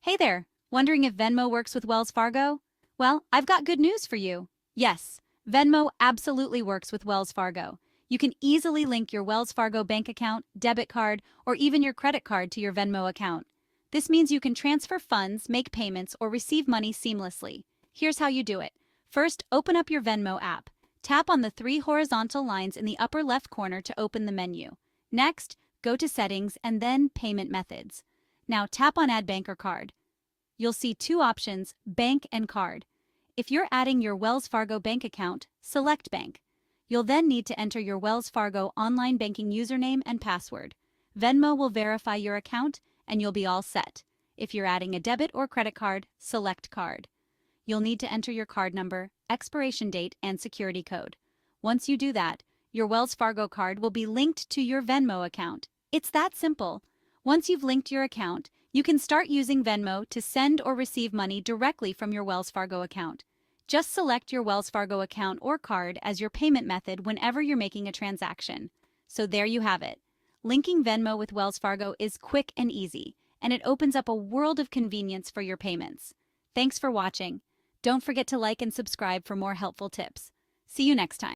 Hey there, wondering if Venmo works with Wells Fargo? Well, I've got good news for you. Yes, Venmo absolutely works with Wells Fargo. You can easily link your Wells Fargo bank account, debit card, or even your credit card to your Venmo account. This means you can transfer funds, make payments, or receive money seamlessly. Here's how you do it. First, open up your Venmo app. Tap on the three horizontal lines in the upper left corner to open the menu. Next, go to Settings and then Payment Methods. Now tap on Add Bank or Card. You'll see two options, Bank and Card. If you're adding your Wells Fargo bank account, select Bank. You'll then need to enter your Wells Fargo online banking username and password. Venmo will verify your account, and you'll be all set. If you're adding a debit or credit card, select Card. You'll need to enter your card number, expiration date, and security code. Once you do that, your Wells Fargo card will be linked to your Venmo account. It's that simple. Once you've linked your account, you can start using Venmo to send or receive money directly from your Wells Fargo account. Just select your Wells Fargo account or card as your payment method whenever you're making a transaction. So there you have it. Linking Venmo with Wells Fargo is quick and easy, and it opens up a world of convenience for your payments. Thanks for watching. Don't forget to like and subscribe for more helpful tips. See you next time.